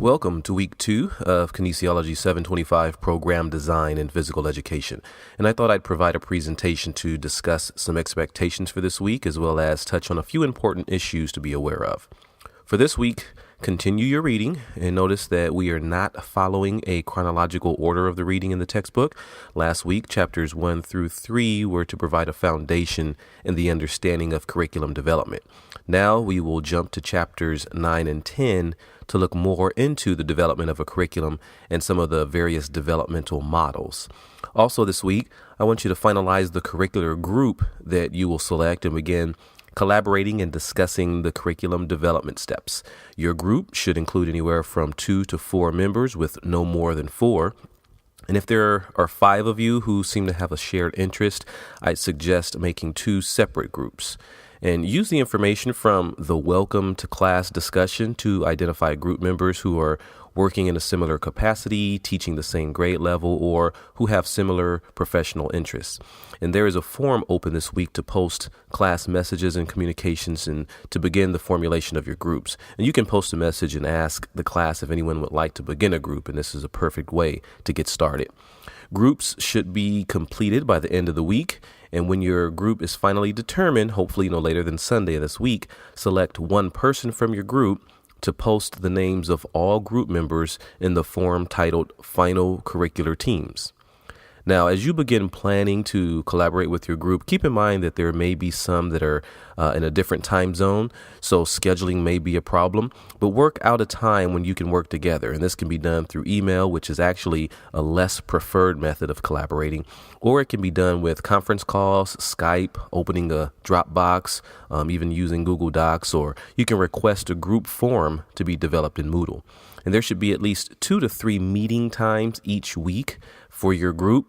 Welcome to week 2 of Kinesiology 725 Program Design and Physical Education. And I thought I'd provide a presentation to discuss some expectations for this week, as well as touch on a few important issues to be aware of. For this week, continue your reading and notice that we are not following a chronological order of the reading in the textbook. Last week, chapters 1 through 3 were to provide a foundation in the understanding of curriculum development. Now we will jump to chapters 9 and 10 to look more into the development of a curriculum and some of the various developmental models. Also this week, I want you to finalize the curricular group that you will select and begin collaborating and discussing the curriculum development steps. Your group should include anywhere from 2 to 4 members with no more than 4. And if there are 5 of you who seem to have a shared interest, I'd suggest making 2 separate groups. And use the information from the welcome to class discussion to identify group members who are working in a similar capacity, teaching the same grade level, or who have similar professional interests. And there is a form open this week to post class messages and communications and to begin the formulation of your groups. And you can post a message and ask the class if anyone would like to begin a group, and this is a perfect way to get started. Groups should be completed by the end of the week. And when your group is finally determined, hopefully no later than Sunday of this week, select one person from your group to post the names of all group members in the form titled Final Curricular Teams. Now, as you begin planning to collaborate with your group, keep in mind that there may be some that are in a different time zone, so scheduling may be a problem, but work out a time when you can work together. And this can be done through email, which is actually a less preferred method of collaborating, or it can be done with conference calls, Skype, opening a Dropbox, even using Google Docs, or you can request a group form to be developed in Moodle. And there should be at least 2 to 3 meeting times each week for your group.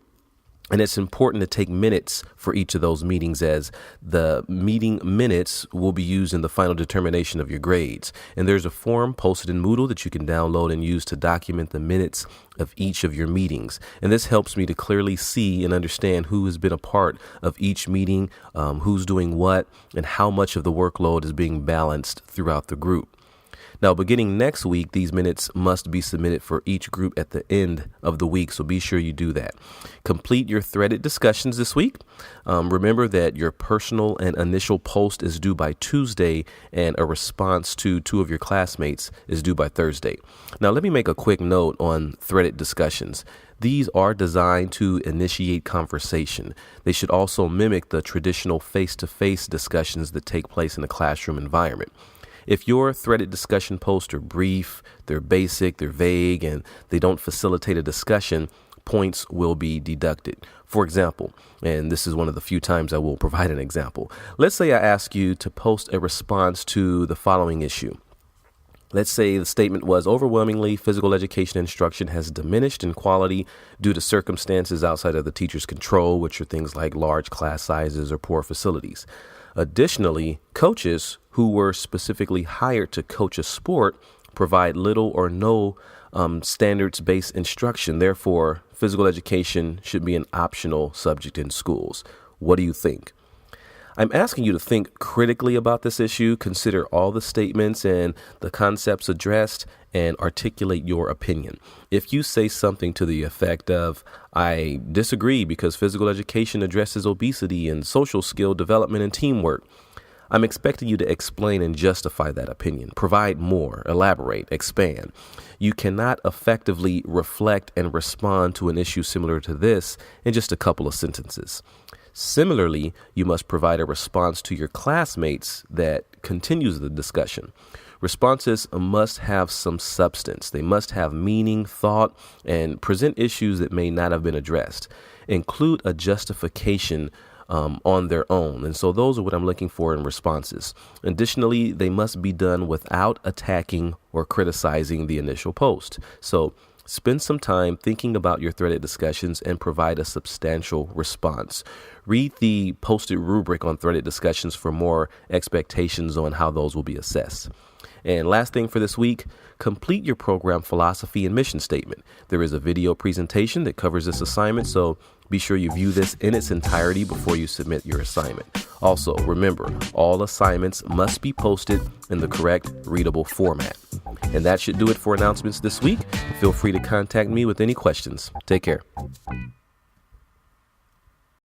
And it's important to take minutes for each of those meetings, as the meeting minutes will be used in the final determination of your grades. And there's a form posted in Moodle that you can download and use to document the minutes of each of your meetings. And this helps me to clearly see and understand who has been a part of each meeting, who's doing what, and how much of the workload is being balanced throughout the group. Now, beginning next week, these minutes must be submitted for each group at the end of the week, so be sure you do that. Complete your threaded discussions this week. Remember that your personal and initial post is due by Tuesday, and a response to 2 of your classmates is due by Thursday. Now, let me make a quick note on threaded discussions. These are designed to initiate conversation. They should also mimic the traditional face-to-face discussions that take place in a classroom environment. If your threaded discussion posts are brief, they're basic, they're vague, and they don't facilitate a discussion, points will be deducted. For example, and this is one of the few times I will provide an example. Let's say I ask you to post a response to the following issue. Let's say the statement was, overwhelmingly, physical education instruction has diminished in quality due to circumstances outside of the teacher's control, which are things like large class sizes or poor facilities. Additionally, coaches who were specifically hired to coach a sport provide little or no standards-based instruction. Therefore, physical education should be an optional subject in schools. What do you think? I'm asking you to think critically about this issue, consider all the statements and the concepts addressed, and articulate your opinion. If you say something to the effect of, I disagree because physical education addresses obesity and social skill development and teamwork, I'm expecting you to explain and justify that opinion, provide more, elaborate, expand. You cannot effectively reflect and respond to an issue similar to this in just a couple of sentences. Similarly, you must provide a response to your classmates that continues the discussion. Responses must have some substance. They must have meaning, thought, and present issues that may not have been addressed. Include a justification on their own. And so those are what I'm looking for in responses. Additionally, they must be done without attacking or criticizing the initial post. So spend some time thinking about your threaded discussions and provide a substantial response. Read the posted rubric on threaded discussions for more expectations on how those will be assessed. And last thing for this week, complete your program philosophy and mission statement. There is a video presentation that covers this assignment, so be sure you view this in its entirety before you submit your assignment. Also, remember, all assignments must be posted in the correct readable format. And that should do it for announcements this week. Feel free to contact me with any questions. Take care.